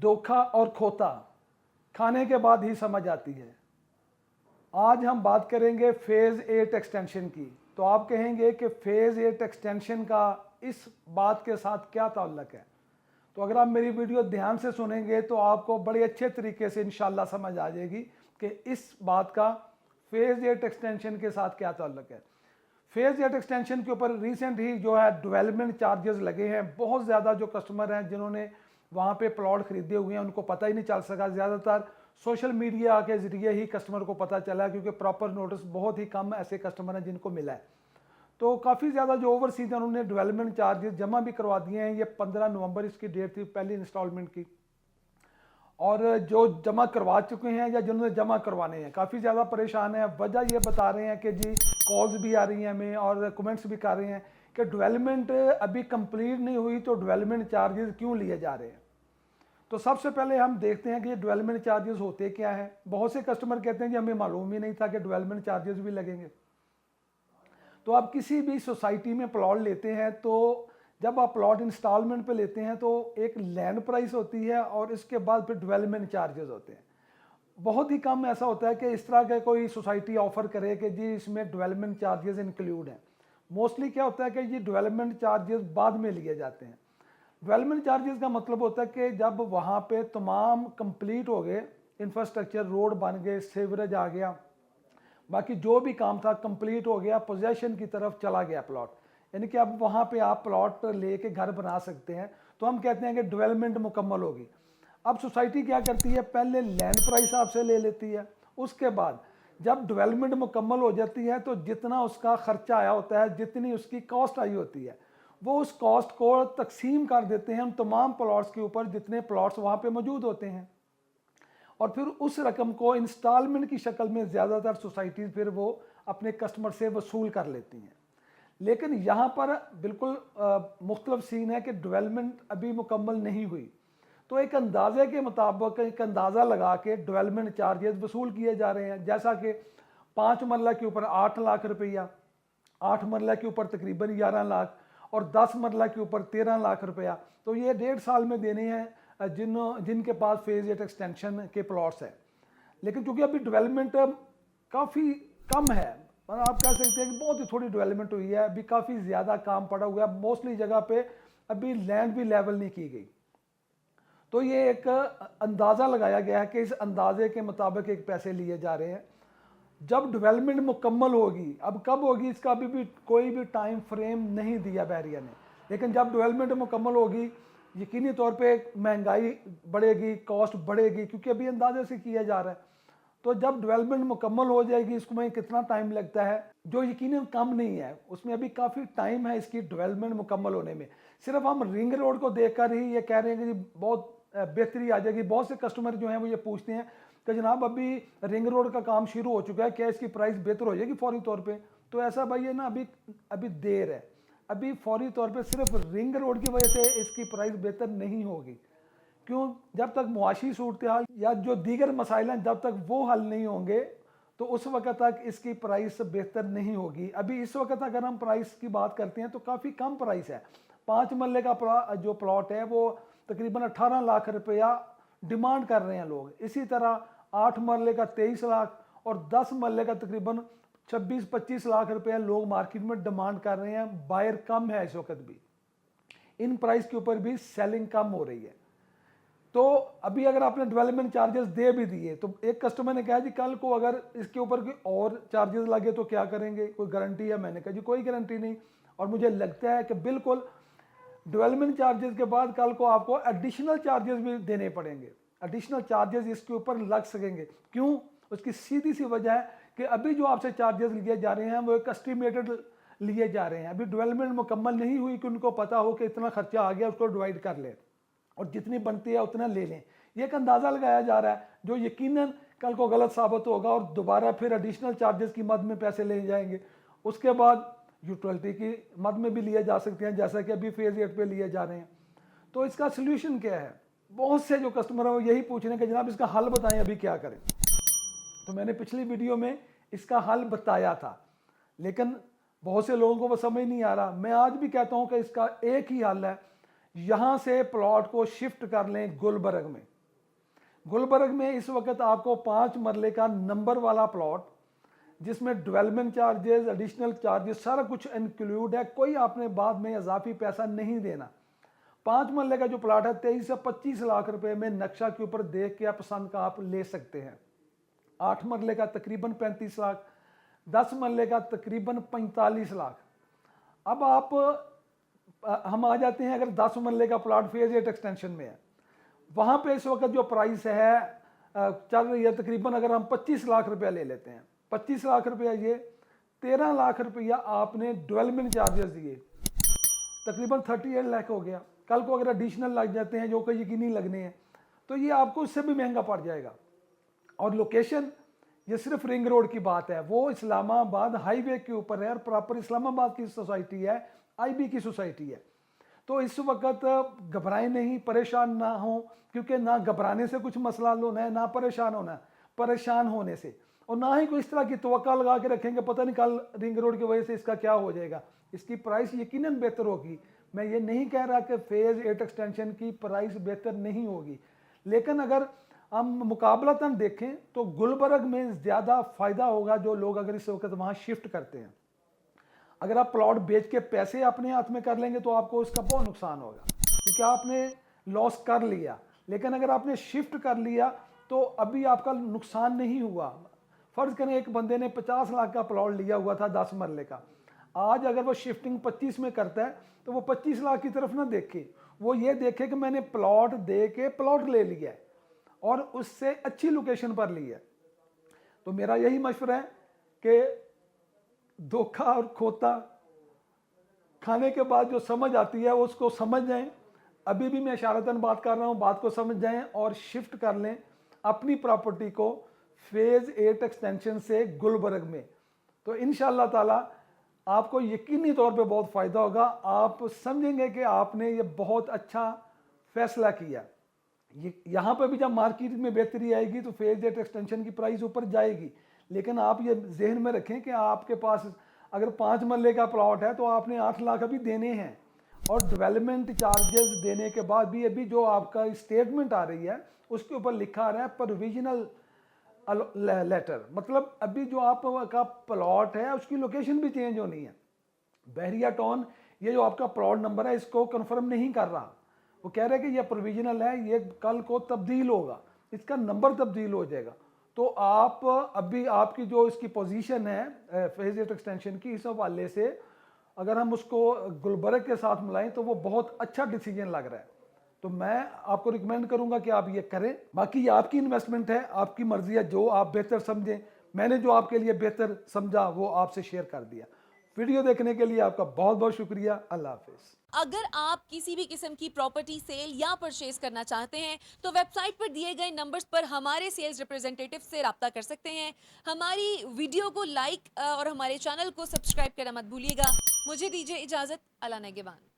धोखा और खोता खाने के बाद ही समझ आती है। आज हम बात करेंगे फेज़ 8 एक्सटेंशन की। तो आप कहेंगे कि फेज़ 8 एक्सटेंशन का इस बात के साथ क्या ताल्लुक है। तो अगर आप मेरी वीडियो ध्यान से सुनेंगे तो आपको बड़े अच्छे तरीके से इंशाल्लाह समझ आ जाएगी कि इस बात का फेज़ 8 एक्सटेंशन के साथ क्या ताल्लुक है। फेज़ 8 एक्सटेंशन के ऊपर रिसेंट ही जो है डेवलपमेंट चार्जेस लगे हैं। बहुत ज़्यादा जो कस्टमर हैं जिन्होंने वहाँ पे प्लॉट खरीदे हुए हैं उनको पता ही नहीं चल सका। ज़्यादातर सोशल मीडिया के ज़रिए ही कस्टमर को पता चला, क्योंकि प्रॉपर नोटिस बहुत ही कम ऐसे कस्टमर हैं जिनको मिला है। तो काफ़ी ज़्यादा जो ओवरसीज हैं उन्होंने डेवलपमेंट चार्जेस जमा भी करवा दिए हैं। ये 15 नवंबर इसकी डेट थी पहली इंस्टॉलमेंट की। और जो जमा करवा चुके हैं या जिन्होंने जमा करवाने हैं काफ़ी ज़्यादा परेशान है। वजह ये बता रहे हैं कि जी कॉल्स भी आ रही हैं हमें और कमेंट्स भी कर रहे हैं कि डेवलपमेंट अभी कंप्लीट नहीं हुई तो डेवलपमेंट चार्जेस क्यों लिए जा रहे हैं। तो सबसे पहले हम देखते हैं कि ये डेवलपमेंट चार्जेस होते क्या है। बहुत से कस्टमर कहते हैं कि हमें मालूम ही नहीं था कि डेवलपमेंट चार्जेस भी लगेंगे। तो आप किसी भी सोसाइटी में प्लॉट लेते हैं तो जब आप प्लॉट इंस्टॉलमेंट पे लेते हैं तो एक लैंड प्राइस होती है और इसके बाद फिर डेवलपमेंट चार्जेस होते हैं। बहुत ही कम ऐसा होता है कि इस तरह का कोई सोसाइटी ऑफर करे कि जी इसमें डेवलपमेंट चार्जेस इंक्लूड हैं। मोस्टली क्या होता है कि ये डेवलपमेंट चार्जेस बाद में लिए जाते हैं। डेवलपमेंट चार्जेस का मतलब होता है कि जब वहाँ पे तमाम कंप्लीट हो गए, इंफ्रास्ट्रक्चर रोड बन गए, सीवरेज आ गया, बाकी जो भी काम था कंप्लीट हो गया, पोजेशन की तरफ चला गया प्लॉट, यानी कि अब वहाँ पे आप प्लॉट लेके घर बना सकते हैं, तो हम कहते हैं कि डेवलपमेंट मुकम्मल होगी। अब सोसाइटी क्या करती है, पहले लैंड प्राइस आपसे ले लेती है। उसके बाद जब डेवलपमेंट मुकम्मल हो जाती है तो जितना उसका खर्चा आया होता है, जितनी उसकी कॉस्ट आई होती है, वो उस कॉस्ट को तकसीम कर देते हैं उन तमाम प्लॉट्स के ऊपर जितने प्लॉट्स वहाँ पे मौजूद होते हैं, और फिर उस रकम को इंस्टॉलमेंट की शक्ल में ज़्यादातर सोसाइटीज़ फिर वो अपने कस्टमर से वसूल कर लेती हैं। लेकिन यहाँ पर बिल्कुल मुख्तलिफ सीन है कि डेवलपमेंट अभी मुकम्मल नहीं हुई, तो एक अंदाजे के मुताबिक एक अंदाज़ा लगा के डेवलपमेंट चार्जेस वसूल किए जा रहे हैं। जैसा कि 5 मरला के ऊपर 8 लाख रुपया, 8 मरला के ऊपर तकरीबन 11 लाख और 10 मरला के ऊपर 13 लाख रुपया। तो ये 1.5 साल में देने हैं जिनके पास फेज़ 8 एक्सटेंशन के प्लॉट्स हैं। लेकिन चूँकि अभी डेवलपमेंट काफ़ी कम है, आप कह सकते हैं कि बहुत ही थोड़ी डेवलपमेंट हुई है, अभी काफ़ी ज़्यादा काम पड़ा हुआ है, मोस्टली जगह पे अभी लैंड भी लेवल नहीं की गई। तो ये एक अंदाज़ा लगाया गया है कि इस अंदाजे के मुताबिक एक पैसे लिए जा रहे हैं। जब डेवलपमेंट मुकम्मल होगी, अब कब होगी इसका अभी भी कोई भी टाइम फ्रेम नहीं दिया बैरिया ने, लेकिन जब डेवलपमेंट मुकम्मल होगी यकीनी तौर पे महंगाई बढ़ेगी, कॉस्ट बढ़ेगी, क्योंकि अभी अंदाजे से किया जा रहा है। तो जब डेवलपमेंट मुकम्मल हो जाएगी, इसमें कितना टाइम लगता है जो यकीनन कम नहीं है, उसमें अभी काफ़ी टाइम है इसकी डेवलपमेंट मुकम्मल होने में। सिर्फ हम रिंग रोड को देखकर ही ये कह रहे हैं कि जी बहुत बेहतरी आ जाएगी। बहुत से कस्टमर जो हैं वो ये पूछते हैं कि जनाब अभी रिंग रोड का काम शुरू हो चुका है, क्या इसकी प्राइस बेहतर हो जाएगी फौरी तौर पर। तो ऐसा भाई है ना, अभी देर है, अभी फौरी तौर पे सिर्फ रिंग रोड की वजह से इसकी प्राइस बेहतर नहीं होगी। क्यों, जब तक मुआशी सूरत हाल या जो दीगर मसाइल हैं जब तक वो हल नहीं होंगे तो उस वक्त तक इसकी प्राइस बेहतर नहीं होगी। अभी इस वक्त अगर हम प्राइस की बात करते हैं तो काफ़ी कम प्राइस है। 5 मरले का जो प्लॉट है वो तकरीबन 18 लाख रुपया डिमांड कर रहे हैं लोग। इसी तरह 8 मरले का 23 लाख और 10 मरले का तकरीबन 26-25 लाख रुपया लोग मार्केट में डिमांड कर रहे हैं। बायर कम है इस वक्त भी, इन प्राइस के ऊपर भी सेलिंग कम हो रही है। तो अभी अगर आपने डेवलपमेंट चार्जेस दे भी दिए तो एक कस्टमर ने कहा जी कल को अगर इसके ऊपर कोई और चार्जेस लगे तो क्या करेंगे, कोई गारंटी है। मैंने कहा जी कोई गारंटी नहीं, और मुझे लगता है कि बिल्कुल डेवलपमेंट चार्जेस के बाद कल को आपको एडिशनल चार्जेस भी देने पड़ेंगे। एडिशनल चार्जेस इसके ऊपर लग सकेंगे। क्यों, उसकी सीधी सी वजह है कि अभी जो आपसे चार्जेस लिए जा रहे हैं वो एक एस्टिमेटेड लिए जा रहे हैं। अभी डेवलपमेंट मुकम्मल नहीं हुई कि उनको पता हो कि इतना खर्चा आ गया, उसको डिवाइड कर लें और जितनी बनती है उतना ले लें। ये एक अंदाज़ा लगाया जा रहा है जो यकीनन कल को गलत साबित होगा और दोबारा फिर एडिशनल चार्जेस की मद में पैसे ले जाएंगे। उसके बाद यूटिलिटी की मद में भी लिए जा सकते हैं, जैसा कि अभी फेज़ 8 पे लिए जा रहे हैं। तो इसका सोल्यूशन क्या है? बहुत से जो कस्टमर हैं वो यही पूछ रहे हैं कि जनाब इसका हल बताएं, अभी क्या करें। तो मैंने पिछली वीडियो में इसका हल बताया था, लेकिन बहुत से लोगों को वो समझ नहीं आ रहा। मैं आज भी कहता हूं कि इसका एक ही हल है, यहाँ से प्लॉट को शिफ्ट कर लें गुलबर्ग में। गुलबर्ग में इस वक्त आपको 5 मरले का नंबर वाला प्लॉट, जिसमें डेवलपमेंट चार्जेस, एडिशनल चार्जेस सारा कुछ इंक्लूड है, कोई आपने बाद में इजाफी पैसा नहीं देना। 5 मरले का जो प्लॉट है 23 से 25 लाख रुपए में नक्शा के ऊपर देख के आप पसंद का आप ले सकते हैं। 8 मरले का तकरीबन 35 लाख, 10 मरले का तकरीबन 45 लाख। अब हम आ जाते हैं, अगर 10 मरले का प्लॉट फेज 8 एक्सटेंशन में है, वहाँ पे इस वक्त जो प्राइस है चल रही है तकरीबन, अगर हम 25 लाख रुपया ले लेते हैं, 25 लाख रुपया, ये 13 लाख रुपया आपने डेवलपमेंट चार्जेस दिए, तकरीबन 38 लाख हो गया। कल को अगर एडिशनल लग जाते हैं जो कि यकीनी लगने हैं, तो ये आपको इससे भी महंगा पड़ जाएगा। और लोकेशन, ये सिर्फ रिंग रोड की बात है, वो इस्लामाबाद हाईवे के ऊपर है और प्रॉपर इस्लामाबाद की सोसाइटी है, आईबी की सोसाइटी है। तो इस वक्त घबराएं नहीं, परेशान ना हो, क्योंकि ना घबराने से कुछ मसला हल होना है, ना परेशान होना है, परेशान होने से, और ना ही कोई इस तरह की तवक्का लगा के रखेंगे पता नहीं कल रिंग रोड की वजह से इसका क्या हो जाएगा। इसकी प्राइस यकीनन बेहतर होगी। मैं ये नहीं कह रहा कि फेज 8 एक्सटेंशन की प्राइस बेहतर नहीं होगी, लेकिन अगर हम मुकाबलतन देखें तो गुलबर्ग में ज़्यादा फ़ायदा होगा जो लोग अगर इस वक्त वहाँ शिफ्ट करते हैं। अगर आप प्लॉट बेच के पैसे अपने हाथ में कर लेंगे तो आपको इसका बहुत नुकसान होगा, क्योंकि आपने लॉस कर लिया। लेकिन अगर आपने शिफ्ट कर लिया तो अभी आपका नुकसान नहीं हुआ। फ़र्ज़ करें एक बंदे ने 50 लाख का प्लॉट लिया हुआ था 10 मरले का, आज अगर वो शिफ्टिंग 25 में करता है तो वो 25 लाख की तरफ ना देखे, वो ये देखे कि मैंने प्लॉट दे के प्लॉट ले लिया है और उससे अच्छी लोकेशन पर ली है। तो मेरा यही मशवरा है कि धोखा और खोता खाने के बाद जो समझ आती है उसको समझ जाएं। अभी भी मैं इशारतन बात कर रहा हूं, बात को समझ जाएं और शिफ्ट कर लें अपनी प्रॉपर्टी को फेज 8 एक्सटेंशन से गुलबर्ग में। तो इंशाअल्लाह ताला आपको यकीनी तौर पे बहुत फ़ायदा होगा। आप समझेंगे कि आपने ये बहुत अच्छा फैसला किया। यहाँ पर भी जब मार्केट में बेहतरी आएगी तो फेज 8 एक्सटेंशन की प्राइस ऊपर जाएगी, लेकिन आप ये जहन में रखें कि आपके पास अगर 5 मरले का प्लॉट है तो आपने 8 लाख अभी देने हैं, और डेवलपमेंट चार्जेस देने के बाद भी अभी जो आपका स्टेटमेंट आ रही है उसके ऊपर लिखा आ रहा है प्रोविजनल लेटर, मतलब अभी जो आपका प्लॉट है उसकी लोकेशन भी चेंज होनी है। बहरिया टाउन, ये जो आपका प्लॉट नंबर है इसको कंफर्म नहीं कर रहा, वो कह रहे हैं कि ये प्रोविजनल है, ये कल को तब्दील होगा, इसका नंबर तब्दील हो जाएगा। तो आप अभी आपकी जो इसकी पोजीशन है फेज 8 एक्सटेंशन की, इस हवाले से अगर हम उसको गुलबर्ग के साथ मिलाएं तो वो बहुत अच्छा डिसीजन लग रहा है। तो मैं आपको रिकमेंड करूंगा कि आप ये करें। बाकी ये आपकी इन्वेस्टमेंट है, आपकी मर्जी है, जो आप बेहतर समझें। मैंने जो आपके लिए बेहतर समझा वो आपसे शेयर कर दिया। वीडियो देखने के लिए आपका बहुत बहुत शुक्रिया। अल्लाह हाफिज़। अगर आप किसी भी किस्म की प्रॉपर्टी सेल या परचेज करना चाहते हैं तो वेबसाइट पर दिए गए नंबर्स पर हमारे सेल्स रिप्रेजेंटेटिव से राब्ता कर सकते हैं। हमारी वीडियो को लाइक और हमारे चैनल को सब्सक्राइब करना मत भूलिएगा। मुझे दीजिए इजाज़त। अल्लाह नेगेबान।